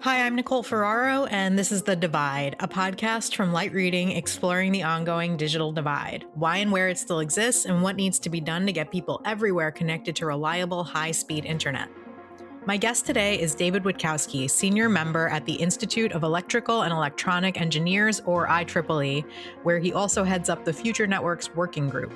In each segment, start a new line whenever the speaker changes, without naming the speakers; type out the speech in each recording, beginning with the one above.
Hi, I'm Nicole Ferraro, and this is The Divide, a podcast from Light Reading exploring the ongoing digital divide, why and where it still exists, and what needs to be done to get people everywhere connected to reliable, high-speed internet. My guest today is David Witkowski, senior member at the Institute of Electrical and Electronic Engineers, or IEEE, where he also heads up the Future Networks Working Group.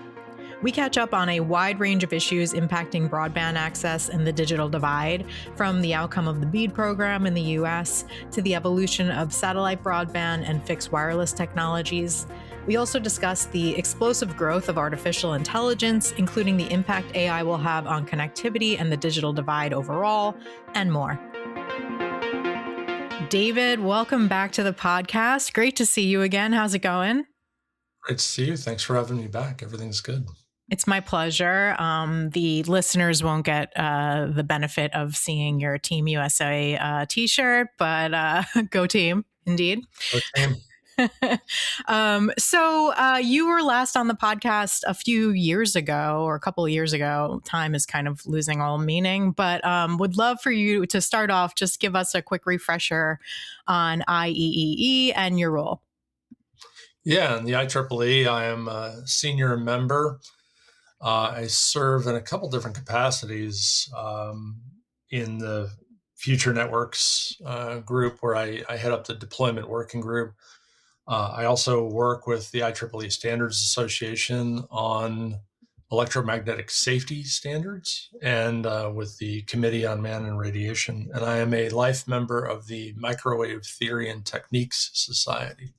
We catch up on a wide range of issues impacting broadband access and the digital divide, from the outcome of the BEAD program in the US to the evolution of satellite broadband and fixed wireless technologies. We also discuss the explosive growth of artificial intelligence, including the impact AI will have on connectivity and the digital divide overall, and more. David, welcome back to the podcast. Great to see you again. How's it going?
Great to see you. Thanks for having me back. Everything's good.
It's my pleasure. The listeners won't get the benefit of seeing your Team USA t-shirt, but go team, indeed.
Go team.
So you were last on the podcast a few years ago, or a couple of years ago. Time is kind of losing all meaning, but would love for you to start off, just give us a quick refresher on IEEE and your role.
Yeah, in the IEEE, I am a senior member. I serve in a couple different capacities in the Future Networks group, where I head up the deployment working group. I also work with the IEEE Standards Association on electromagnetic safety standards and with the Committee on Man and Radiation. And I am a life member of the Microwave Theory and Techniques Society.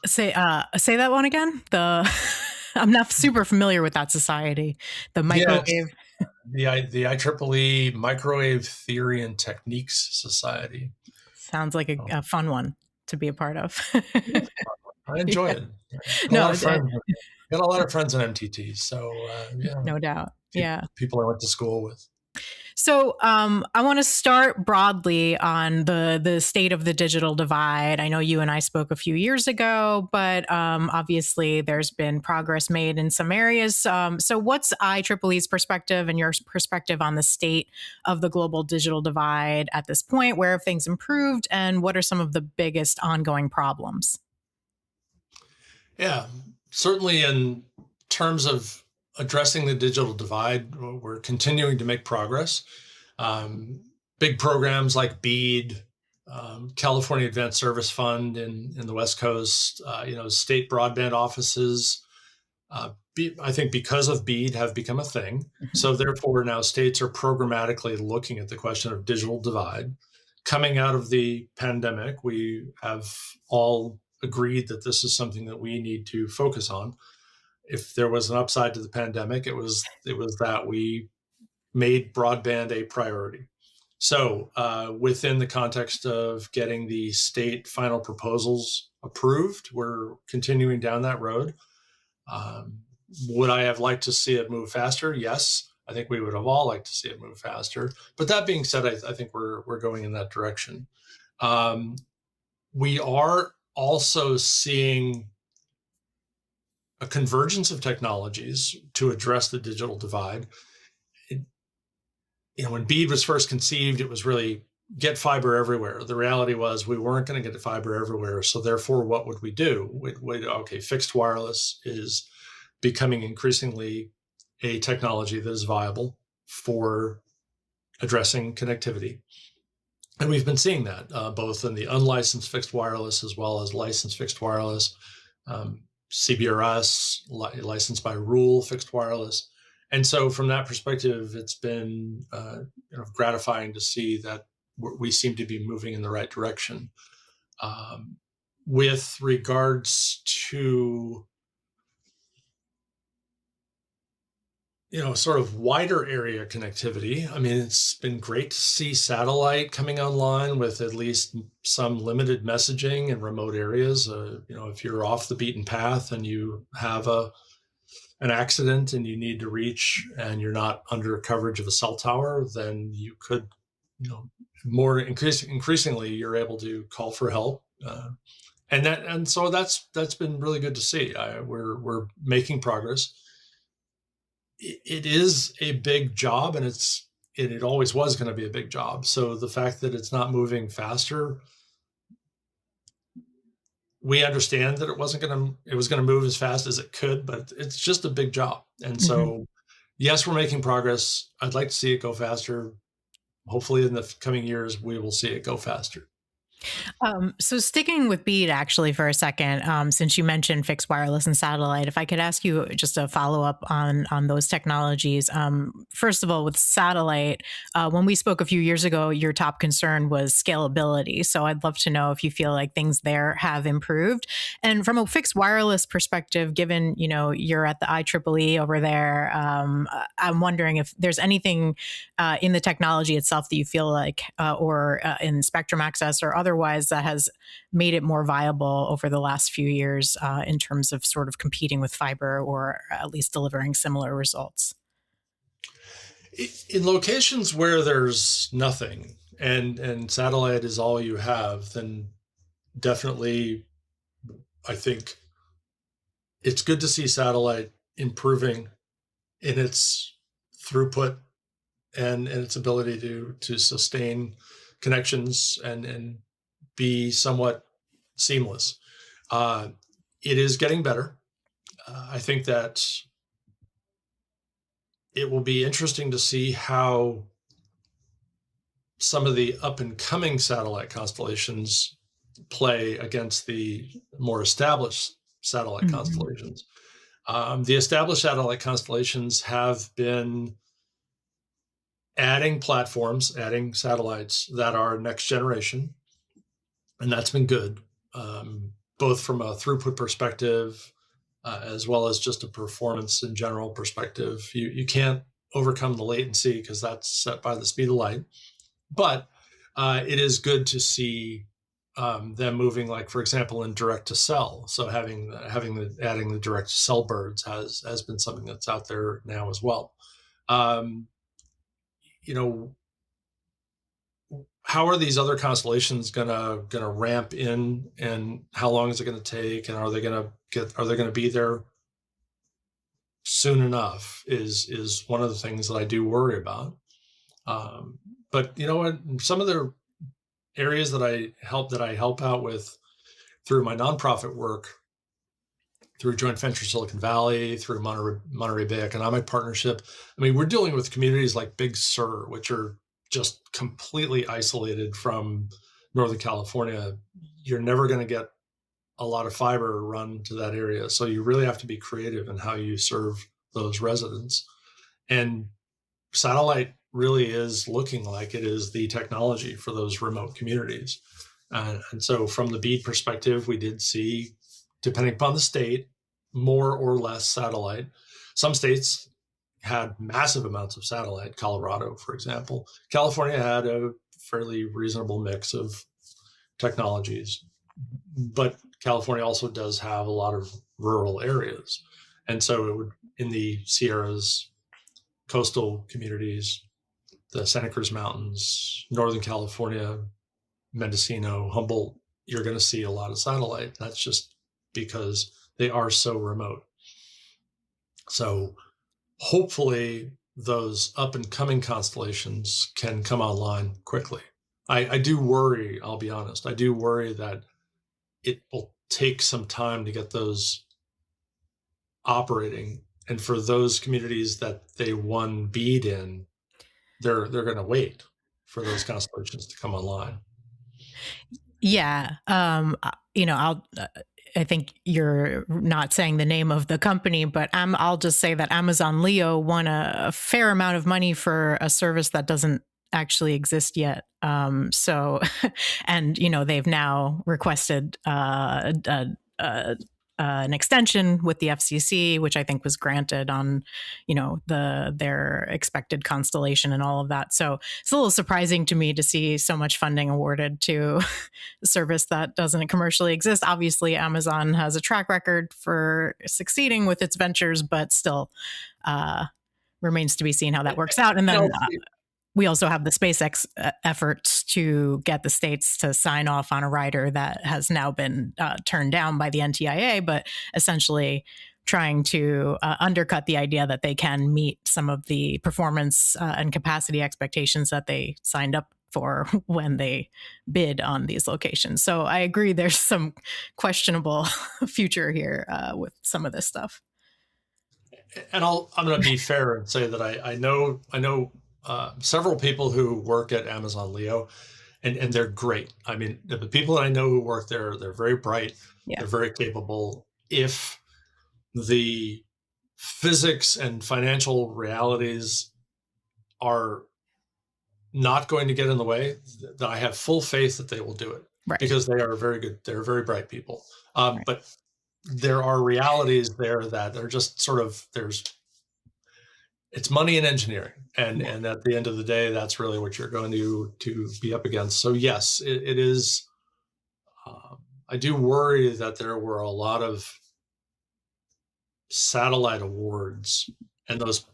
Say that one again. I'm not super familiar with that society. The microwave.
Yeah, the IEEE Microwave Theory and Techniques Society.
Sounds like a fun one to be a part of.
I enjoy it. Got a lot of friends in MTT, so yeah.
No doubt.
People I went to school with.
So I want to start broadly on the state of the digital divide. I know you and I spoke a few years ago, but obviously there's been progress made in some areas. So what's IEEE's perspective and your perspective on the state of the global digital divide at this point? Where have things improved, and what are some of the biggest ongoing problems?
Yeah, certainly in terms of addressing the digital divide, we're continuing to make progress. Big programs like BEAD, California Advanced Service Fund in the West Coast, state broadband offices, I think because of BEAD have become a thing. Mm-hmm. So therefore now states are programmatically looking at the question of digital divide. Coming out of the pandemic, we have all agreed that this is something that we need to focus on. If there was an upside to the pandemic, it was that we made broadband a priority. So within the context of getting the state final proposals approved, we're continuing down that road. Would I have liked to see it move faster? Yes, I think we would have all liked to see it move faster. But that being said, I think we're going in that direction. We are also seeing a convergence of technologies to address the digital divide. When BEAD was first conceived, it was really get fiber everywhere. The reality was we weren't going to get fiber everywhere. So therefore, what would we do? Fixed wireless is becoming increasingly a technology that is viable for addressing connectivity. And we've been seeing that both in the unlicensed fixed wireless as well as licensed fixed wireless. CBRS, licensed by rule fixed wireless. And so from that perspective, it's been gratifying to see that we seem to be moving in the right direction. With regards to sort of wider area connectivity, I mean, it's been great to see satellite coming online with at least some limited messaging in remote areas. If you're off the beaten path and you have an accident and you need to reach and you're not under coverage of a cell tower, then you could, more increasingly, you're able to call for help. And so that's been really good to see. We're making progress. It is a big job, and it's it always was going to be a big job. So the fact that it's not moving faster, we understand that it was going to move as fast as it could, but it's just a big job. And
Mhm.
so, yes, we're making progress. I'd like to see it go faster. Hopefully in the coming years, we will see it go faster.
So sticking with BEAD actually for a second, since you mentioned fixed wireless and satellite, if I could ask you just a follow up on those technologies. First of all, with satellite, when we spoke a few years ago, your top concern was scalability. So I'd love to know if you feel like things there have improved. And from a fixed wireless perspective, given you're at the IEEE over there, I'm wondering if there's anything in the technology itself that you feel like, or in spectrum access or otherwise, that has made it more viable over the last few years in terms of sort of competing with fiber or at least delivering similar results?
In locations where there's nothing and satellite is all you have, then definitely I think it's good to see satellite improving in its throughput and its ability to sustain connections and be somewhat seamless. Uh, it is getting better. I think that it will be interesting to see how some of the up and coming satellite constellations play against the more established satellite
Mhm.
constellations. The established satellite constellations have been adding platforms, adding satellites that are next generation, and that's been good, both from a throughput perspective as well as just a performance in general perspective. You can't overcome the latency because that's set by the speed of light, but it is good to see them moving, like for example, in direct to cell. So adding the direct to cell birds has been something that's out there now as well. Um, you know, how are these other constellations gonna ramp in, and how long is it going to take, and are they gonna be there soon enough is one of the things that I do worry about. Um, but you know what, some of the areas that I help out with through my nonprofit work, through Joint Venture Silicon Valley, through Monterey Bay Economic Partnership. I mean, we're dealing with communities like Big Sur, which are just completely isolated from Northern California. You're never going to get a lot of fiber run to that area. So you really have to be creative in how you serve those residents. And satellite really is looking like it is the technology for those remote communities. And so, from the BEAD perspective, we did see, depending upon the state, more or less satellite. Some states had massive amounts of satellite. Colorado, for example. California had a fairly reasonable mix of technologies, but California also does have a lot of rural areas. And so, it would, in the Sierras, coastal communities, the Santa Cruz Mountains, Northern California, Mendocino, Humboldt, you're going to see a lot of satellite. That's just because they are so remote. So hopefully those up and coming constellations can come online quickly. I do worry, I'll be honest, I do worry that it will take some time to get those operating. And for those communities that they won BEAD in, they're going to wait for those constellations to come online.
Yeah. I'll. I think you're not saying the name of the company, but I'll just say that Amazon Leo won a fair amount of money for a service that doesn't actually exist yet. So, and they've now requested an extension with the FCC, which I think was granted on, their expected constellation and all of that. So it's a little surprising to me to see so much funding awarded to a service that doesn't commercially exist. Obviously, Amazon has a track record for succeeding with its ventures, but still remains to be seen how that works out. And then we also have the SpaceX efforts to get the states to sign off on a rider that has now been turned down by the NTIA, but essentially trying to undercut the idea that they can meet some of the performance and capacity expectations that they signed up for when they bid on these locations. So I agree there's some questionable future here with some of this stuff.
And I'm going to be fair and say that I know several people who work at Amazon Leo, and they're great. I mean, the people that I know who work there, they're very bright, they're very capable. If the physics and financial realities are not going to get in the way, that I have full faith that they will do it, because they are very good. They're very bright people. But there are realities there that are just sort of, it's money and engineering. And at the end of the day, that's really what you're going to be up against. So yes, it is. I do worry that there were a lot of satellite awards, and those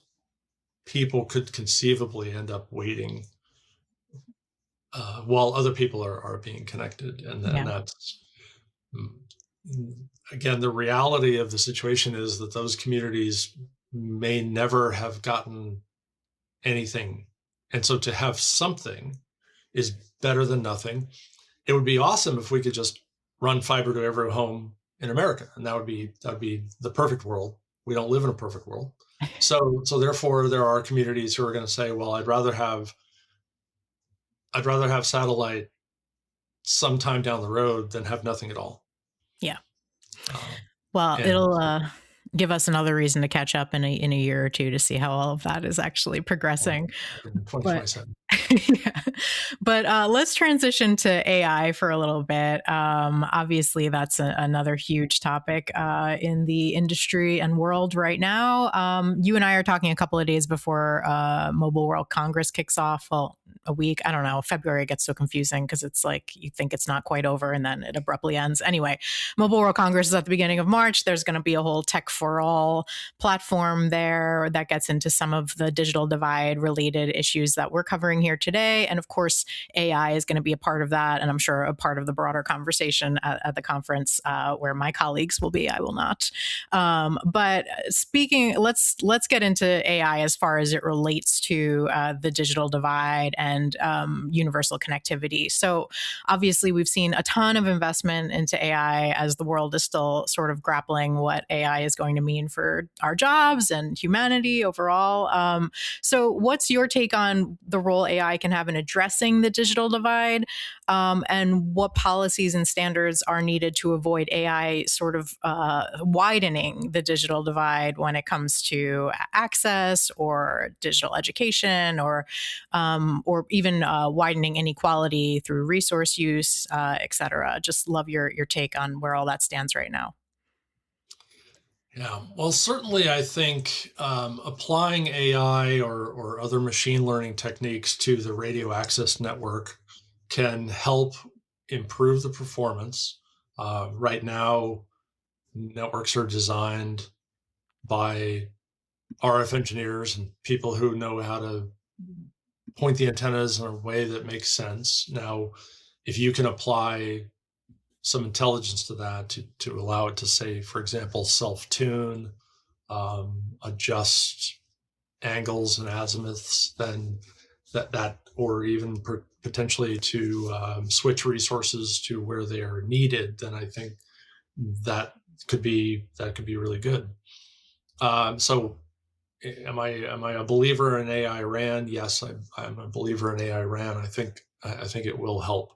people could conceivably end up waiting while other people are being connected. And that's, again, the reality of the situation is that those communities may never have gotten anything. And so to have something is better than nothing. It would be awesome if we could just run fiber to every home in America, and that would be the perfect world. We don't live in a perfect world. So therefore there are communities who are going to say, well, I'd rather have satellite sometime down the road than have nothing at all.
Yeah. Well, it'll give us another reason to catch up in a year or two to see how all of that is actually progressing.
2027.
But let's transition to AI for a little bit. Obviously, that's another huge topic in the industry and world right now. You and I are talking a couple of days before Mobile World Congress kicks off. Well, a week. I don't know. February gets so confusing because it's like you think it's not quite over and then it abruptly ends. Anyway, Mobile World Congress is at the beginning of March. There's going to be a whole Tech for All platform there that gets into some of the digital divide related issues that we're covering here today. And of course, AI is going to be a part of that. And I'm sure a part of the broader conversation at the conference where my colleagues will be. I will not. But speaking, let's get into AI as far as it relates to the digital divide and universal connectivity. So obviously we've seen a ton of investment into AI as the world is still sort of grappling what AI is going to mean for our jobs and humanity overall. So what's your take on the role AI can have in addressing the digital divide, and what policies and standards are needed to avoid AI sort of widening the digital divide when it comes to access or digital education or even widening inequality through resource use, et cetera? Just love your take on where all that stands right now.
Yeah, well, certainly I think applying AI or other machine learning techniques to the radio access network can help improve the performance. Right now, networks are designed by RF engineers and people who know how to point the antennas in a way that makes sense. Now, if you can apply some intelligence to that to allow it to say, for example, self-tune, adjust angles and azimuths, then that or even potentially to switch resources to where they are needed, then I think that could be really good. So am I a believer in AI RAN? Yes, I'm a believer in AI RAN. I think it will help.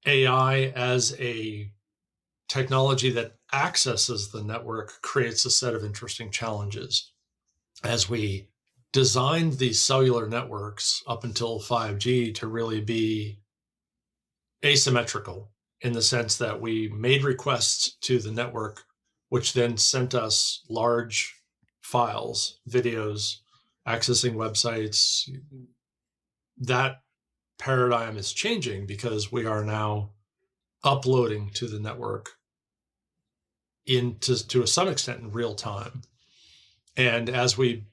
AI as a technology that accesses the network creates a set of interesting challenges. As we designed these cellular networks up until 5G to really be asymmetrical, in the sense that we made requests to the network, which then sent us large files, videos, accessing websites. That paradigm is changing because we are now uploading to the network to some extent in real time. And as we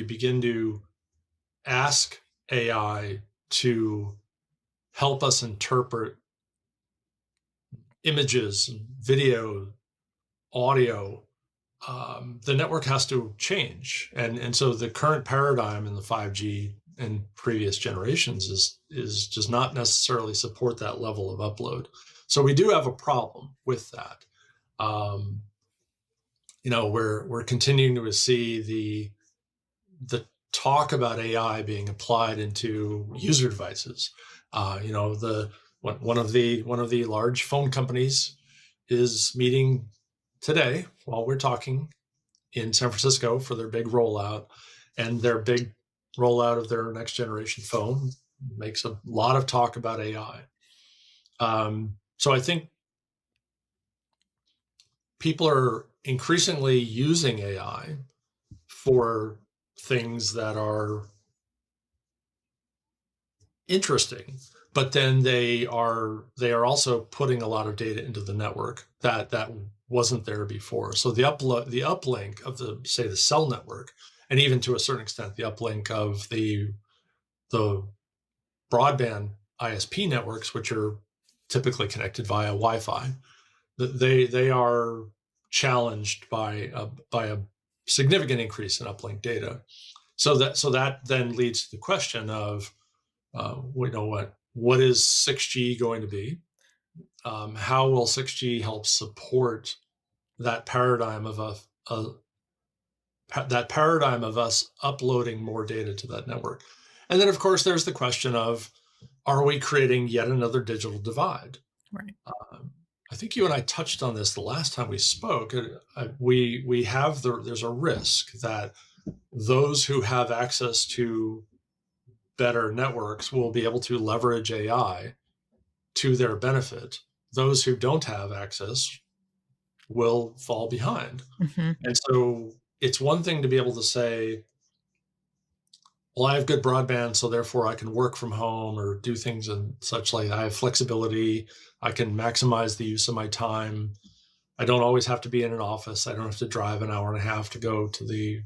begin to ask AI to help us interpret images, video, audio, the network has to change. And so the current paradigm in the 5G and previous generations is does not necessarily support that level of upload. So we do have a problem with that. Um, we're continuing to see the talk about AI being applied into user devices. One of the large phone companies is meeting today while we're talking in San Francisco for their big rollout, and their big rollout of their next generation phone makes a lot of talk about AI. So I think people are increasingly using AI for things that are interesting, but then they are also putting a lot of data into the network that wasn't there before. So the uplink of the cell network, and even to a certain extent the uplink of the broadband ISP networks, which are typically connected via Wi-Fi, they are challenged by a significant increase in uplink data. So that then leads to the question of, what is 6G going to be? How will 6G help support that paradigm of us uploading more data to that network? And then, of course, there's the question of, are we creating yet another digital divide?
Right.
I think you and I touched on this the last time we spoke. There's a risk that those who have access to better networks will be able to leverage AI to their benefit. Those who don't have access will fall behind.
Mm-hmm.
And so it's one thing to be able to say, well, I have good broadband, so therefore I can work from home or do things and such, like I have flexibility. I can maximize the use of my time. I don't always have to be in an office. I don't have to drive an hour and a half to go to the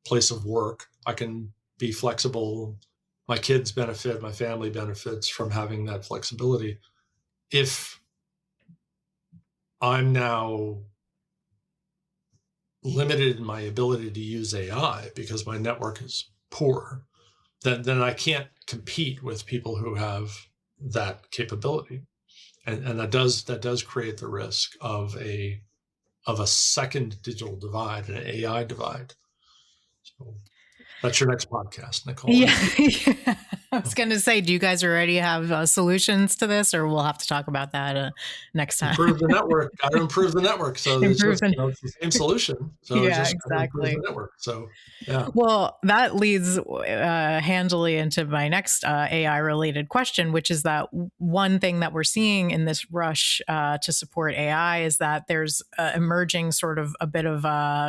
place of work. I can be flexible. My kids benefit, my family benefits from having that flexibility. If I'm now limited in my ability to use AI because my network is poor, then I can't compete with people who have that capability. And that does create the risk of a second digital divide, an AI divide. So that's your next podcast, Nicole.
Yeah. Yeah. I was going to say, do you guys already have solutions to this, or we'll have to talk about that next time?
Improve the network. Got to improve the network. So it's
Improve
just,
the
it's the same solution. So it's
Yeah,
just got to improve the
exactly.
network. So yeah.
Well, that leads handily into my next AI related question, which is that one thing that we're seeing in this rush to support AI is that there's emerging sort of a bit of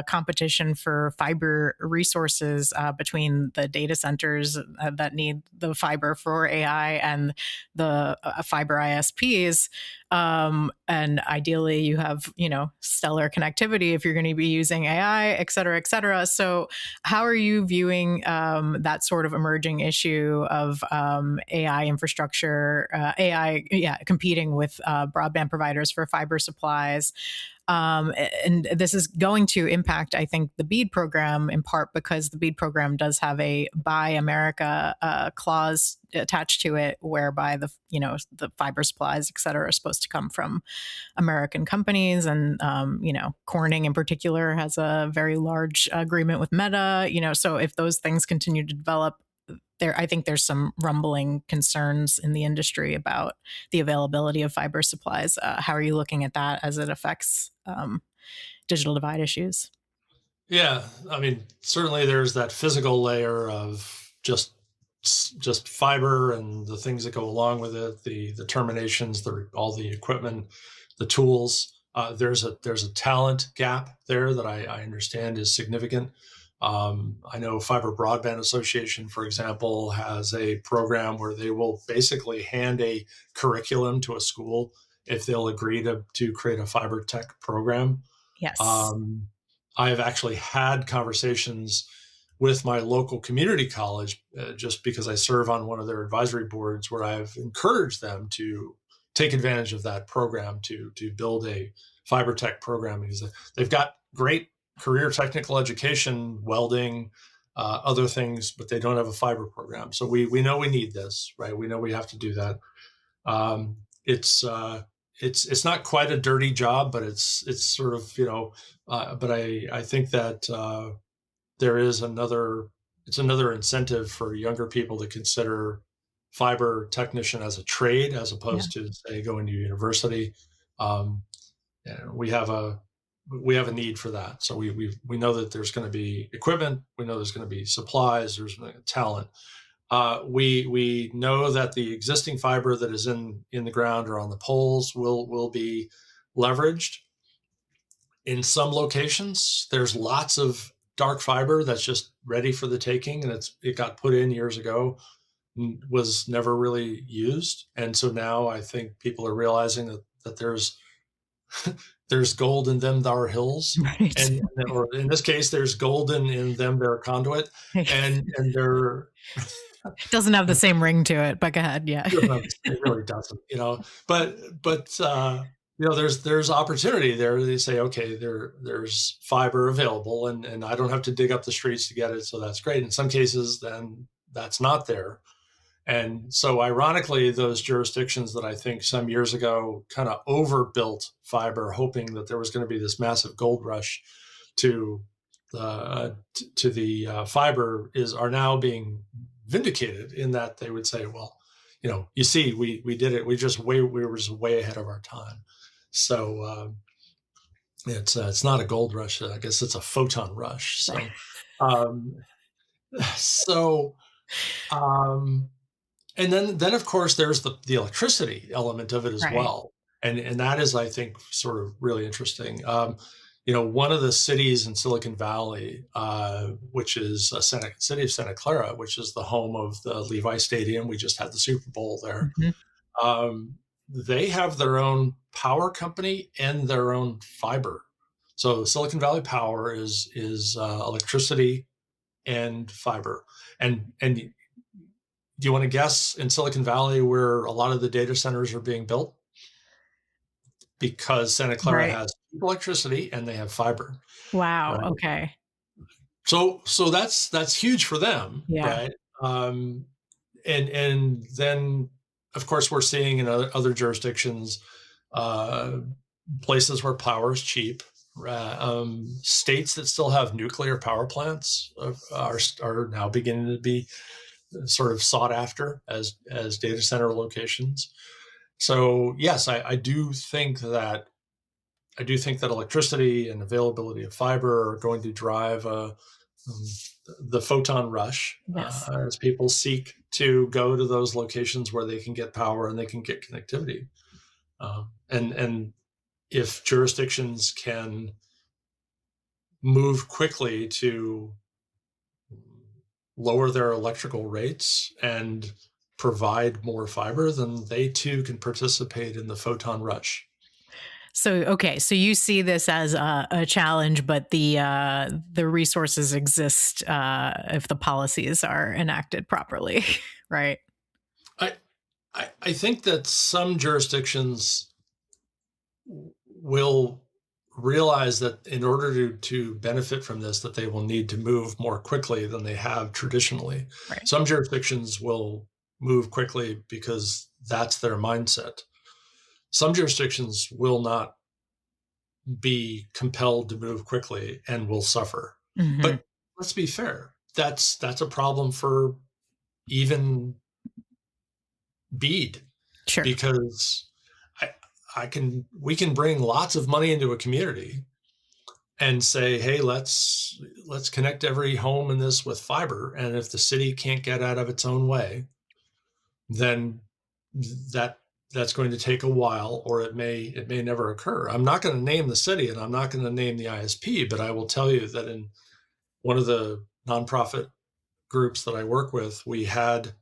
competition for fiber resources between the data centers that need the fiber for AI and the fiber ISPs. And ideally you have, stellar connectivity if you're going to be using AI, et cetera, et cetera. So how are you viewing that sort of emerging issue of AI infrastructure, competing with broadband providers for fiber supplies? And this is going to impact, I think, the BEAD program in part because the BEAD program does have a Buy America clause attached to it, whereby the fiber supplies, et cetera, are supposed to come from American companies. And, Corning in particular has a very large agreement with Meta, so if those things continue to develop, I think there's some rumbling concerns in the industry about the availability of fiber supplies. How are you looking at that as it affects digital divide issues?
Yeah. I mean, certainly there's that physical layer of just fiber and the things that go along with it, the terminations, all the equipment, the tools. There's a talent gap there that I understand is significant. I know Fiber Broadband Association, for example, has a program where they will basically hand a curriculum to a school if they'll agree to create a fiber tech program.
Yes.
I have actually had conversations with my local community college, just because I serve on one of their advisory boards, where I've encouraged them to take advantage of that program to build a fiber tech programming. They've got great career technical education, welding, other things, but they don't have a fiber program. So we know we need this, right? We know we have to do that. Um, it's it's not quite a dirty job, but it's sort of, but I think that there is another incentive for younger people to consider fiber technician as a trade as
Yeah.
opposed to, say, going to university. Um, and we have a need for that. So we know that there's going to be equipment. We know there's going to be supplies. There's talent. We know that the existing fiber that is in the ground or on the poles will be leveraged. In some locations, there's lots of dark fiber that's just ready for the taking, and it got put in years ago, was never really used, and so now I think people are realizing that there's gold in them thar hills,
Right.
and or in this case, there's gold in them their conduit, and they're
Doesn't have the same ring to it, but go ahead. Yeah.
it really doesn't, but there's opportunity there. They say, okay, there's fiber available, and I don't have to dig up the streets to get it, so that's great. In some cases, then that's not there. And so ironically, those jurisdictions that I think some years ago kind of overbuilt fiber, hoping that there was going to be this massive gold rush to the fiber, are now being vindicated in that they would say, well, you see, we did it. We were just way ahead of our time. So it's not a gold rush. I guess it's a photon rush. So, um, so, and then of course there's the electricity element of it as
Right.
well, and that is, I think, sort of really interesting. One of the cities in Silicon Valley, which is city of Santa Clara, which is the home of the Levi Stadium. We just had the Super Bowl there.
Mhm.
They have their own power company and their own fiber. So Silicon Valley Power is electricity and fiber. And do you want to guess in Silicon Valley where a lot of the data centers are being built? Because Santa Clara
Right.
has electricity and they have fiber,
Wow.
right?
Okay.
So that's huge for them,
Yeah.
right? And then of course we're seeing in other jurisdictions, places where power is cheap. States that still have nuclear power plants are now beginning to be sort of sought after as data center locations. So yes, I do think that electricity and availability of fiber are going to drive the photon rush,
Yes.
as people seek to go to those locations where they can get power and they can get connectivity. And if jurisdictions can move quickly to lower their electrical rates and provide more fiber, then they too can participate in the photon rush.
So, okay, so you see this as a challenge, but the resources exist if the policies are enacted properly, right?
I, I think that some jurisdictions will realize that in order to benefit from this, that they will need to move more quickly than they have traditionally.
Right.
Some jurisdictions will move quickly because that's their mindset. Some jurisdictions will not be compelled to move quickly and will suffer.
Hmm.
But let's be fair. That's a problem for even BEAD,
Sure.
because we can bring lots of money into a community and say, hey, let's connect every home in this with fiber. And if the city can't get out of its own way, then that's going to take a while, or it may never occur. I'm not going to name the city and I'm not going to name the ISP, but I will tell you that in one of the nonprofit groups that I work with, we had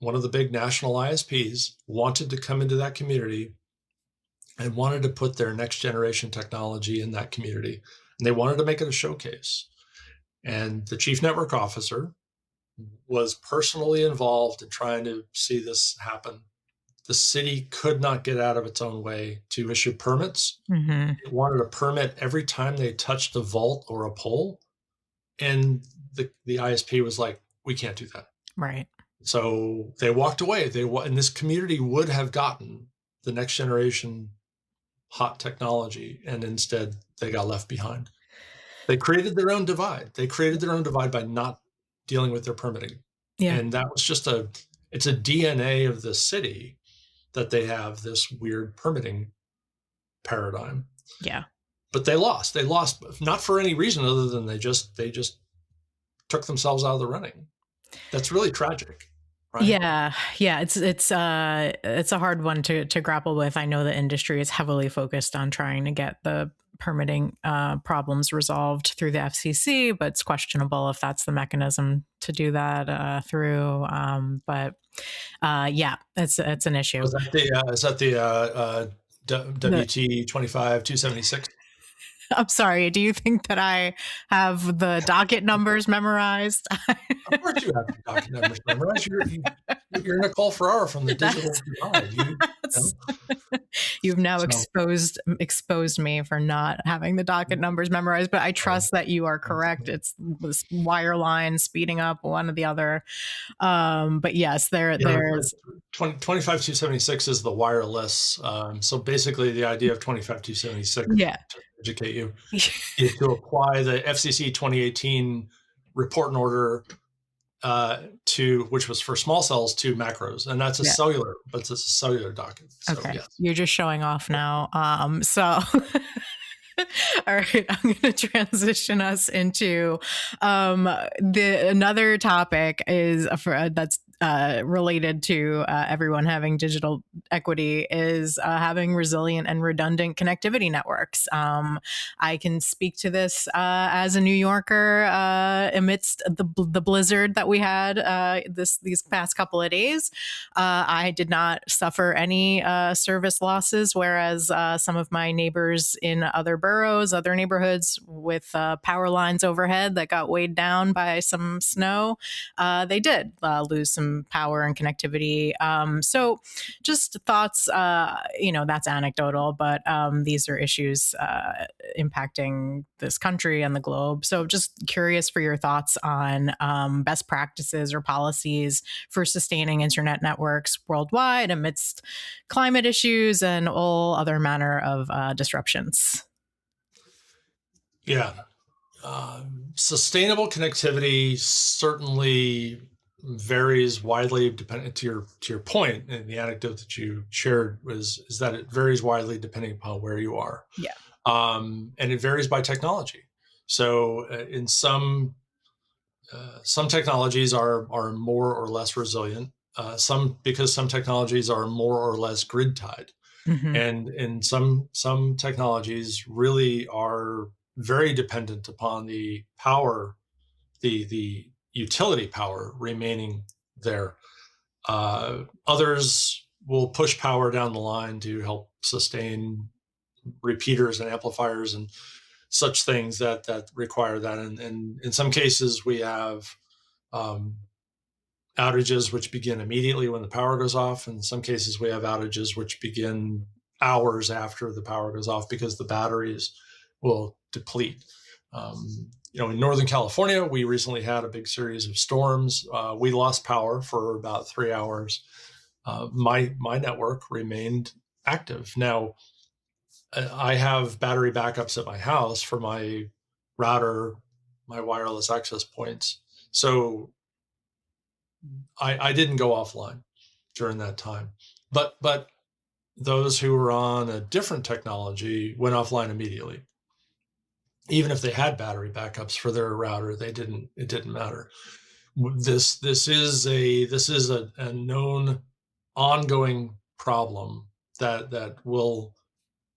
one of the big national ISPs wanted to come into that community and wanted to put their next generation technology in that community. And they wanted to make it a showcase. And the chief network officer was personally involved in trying to see this happen. the city could not get out of its own way to issue permits.
Hmm.
It wanted a permit every time they touched a vault or a pole, and the ISP was like, "We can't do that."
Right.
So they walked away. And this community would have gotten the next generation hot technology, and instead they got left behind. They created their own divide. They created their own divide by not dealing with their permitting.
Yeah.
And that was just it's a DNA of the city that they have this weird permitting paradigm.
Yeah.
But they lost. They lost not for any reason other than they just took themselves out of the running. That's really tragic. Right?
Yeah, yeah, it's a hard one to grapple with. I know the industry is heavily focused on trying to get the permitting problems resolved through the FCC, but it's questionable if that's the mechanism to do that through. But yeah, it's an issue.
Is that the
The-
WT 25-276?
I'm sorry. Do you think that I have the docket numbers memorized?
Of course, you have the docket numbers memorized. You're Nicole Ferrara from the Digital Divide.
You've now
So,
exposed me for not having the docket numbers memorized, but I trust that you are correct. It's this wire line speeding up one or the other. But yes, there's
25276 is the wireless. So basically, the idea of 25276,
yeah.
to educate you, is to apply the FCC 2018 report and order to, which was for small cells, to macros, and that's a
Yeah.
cellular, but it's a cellular docket. So,
Okay,
yes.
you're just showing off now. So. All right, I'm going to transition us into another topic is that's related to everyone having digital equity is having resilient and redundant connectivity networks. I can speak to this as a New Yorker amidst the blizzard that we had these past couple of days. I did not suffer any service losses, whereas some of my neighbors in other boroughs, other neighborhoods with power lines overhead that got weighed down by some snow, they did lose some power and connectivity. So just thoughts, that's anecdotal, but these are issues impacting this country and the globe. So just curious for your thoughts on best practices or policies for sustaining internet networks worldwide amidst climate issues and all other manner of disruptions.
Yeah. Sustainable connectivity certainly varies widely, depending to your point, and the anecdote that you shared is that it varies widely depending upon where you are.
Yeah.
And it varies by technology. So in some technologies are more or less resilient. Because some technologies are more or less grid tied,
Mm-hmm.
and some technologies really are very dependent upon the power, the utility power remaining there. Others will push power down the line to help sustain repeaters and amplifiers and such things that require that. And in some cases, we have outages which begin immediately when the power goes off. In some cases, we have outages which begin hours after the power goes off because the batteries will deplete. In Northern California, we recently had a big series of storms. We lost power for about 3 hours. My network remained active. Now, I have battery backups at my house for my router, my wireless access points. So I didn't go offline during that time. But those who were on a different technology went offline immediately. Even if they had battery backups for their router, it didn't matter. This is a known ongoing problem that will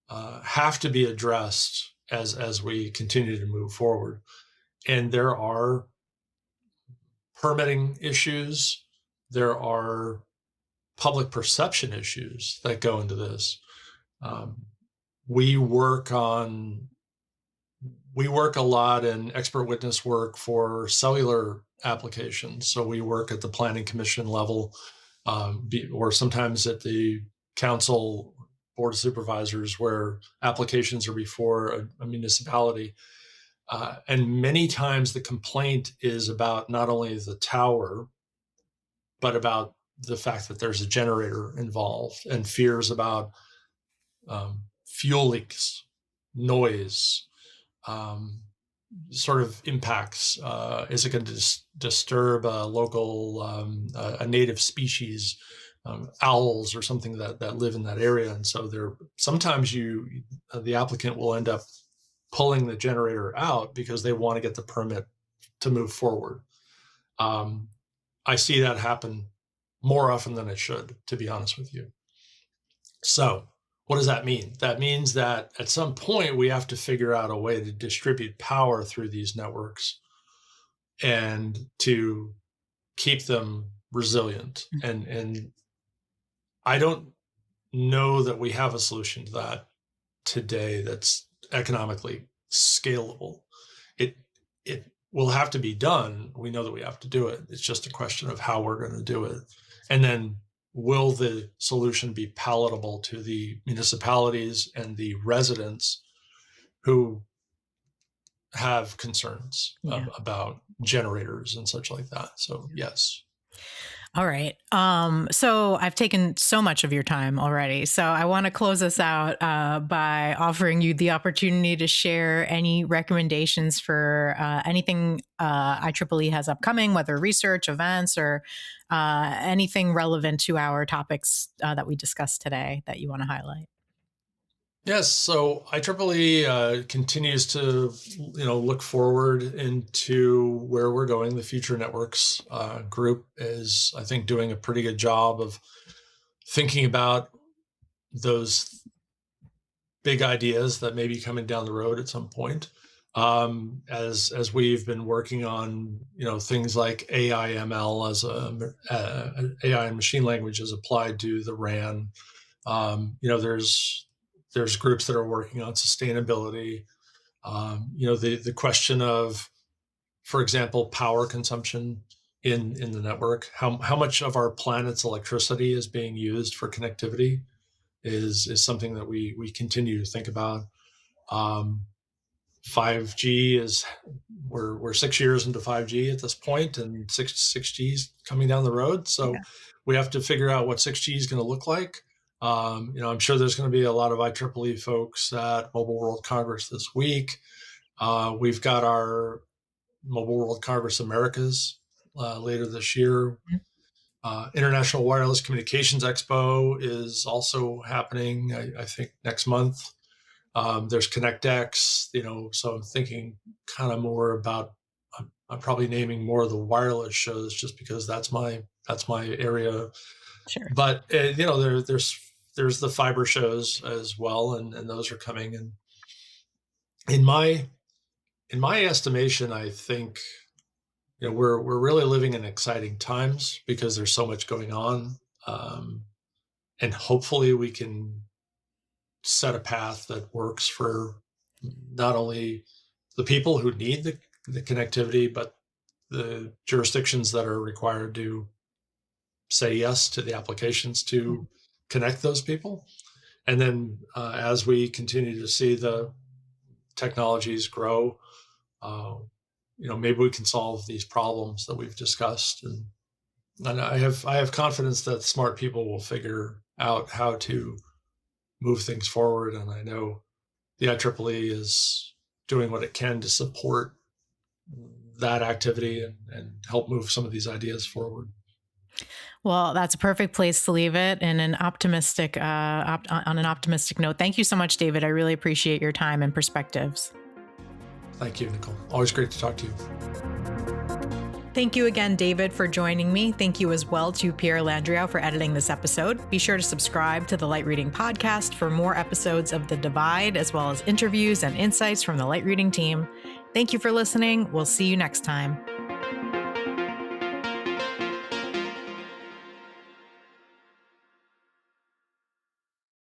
have to be addressed as we continue to move forward. And there are permitting issues. There are public perception issues that go into this. We work a lot in expert witness work for cellular applications. So we work at the planning commission level or sometimes at the council board of supervisors where applications are before a municipality. And many times the complaint is about not only the tower, but about the fact that there's a generator involved and fears about fuel leaks, noise, sort of impacts. Is it going to disturb a local, a native species, owls or something that live in that area? And so sometimes the applicant will end up pulling the generator out because they want to get the permit to move forward. I see that happen more often than it should, to be honest with you. So what does that mean? That means that at some point we have to figure out a way to distribute power through these networks and to keep them resilient. And I don't know that we have a solution to that today that's economically scalable. It will have to be done. We know that we have to do it. It's just a question of how we're going to do it. And then will the solution be palatable to the municipalities and the residents who have concerns about generators and such like that? So yes.
All right. So I've taken so much of your time already. So I want to close us out by offering you the opportunity to share any recommendations for anything IEEE has upcoming, whether research, events, or anything relevant to our topics that we discussed today that you want to highlight.
Yes, so IEEE continues to, look forward into where we're going. The Future Networks group is, I think, doing a pretty good job of thinking about those big ideas that may be coming down the road at some point. As we've been working on, things like AI ML as AI and machine language as applied to the RAN. There's groups that are working on sustainability. The question of, for example, power consumption in the network. How much of our planet's electricity is being used for connectivity is something that we continue to think about. 5G we're 6 years into 5G at this point, and 6G is coming down the road. So we have to figure out what 6G is going to look like. I'm sure there's going to be a lot of IEEE folks at Mobile World Congress this week. We've got our Mobile World Congress Americas later this year. International Wireless Communications Expo is also happening, I think, next month. There's ConnectX, so I'm thinking kind of more about, I'm probably naming more of the wireless shows just because that's my area.
Sure.
But there's the fiber shows as well, and those are coming. And in my estimation, I think we're really living in exciting times because there's so much going on, and hopefully we can set a path that works for not only the people who need the connectivity, but the jurisdictions that are required to say yes to the applications to connect those people. And then as we continue to see the technologies grow, maybe we can solve these problems that we've discussed. And I have confidence that smart people will figure out how to move things forward. And I know the IEEE is doing what it can to support that activity and help move some of these ideas forward.
Well, that's a perfect place to leave it in an optimistic, on an optimistic note. Thank you so much, David. I really appreciate your time and perspectives.
Thank you, Nicole. Always great to talk to you.
Thank you again, David, for joining me. Thank you as well to Pierre Landriau for editing this episode. Be sure to subscribe to the Light Reading Podcast for more episodes of The Divide, as well as interviews and insights from the Light Reading team. Thank you for listening. We'll see you next time.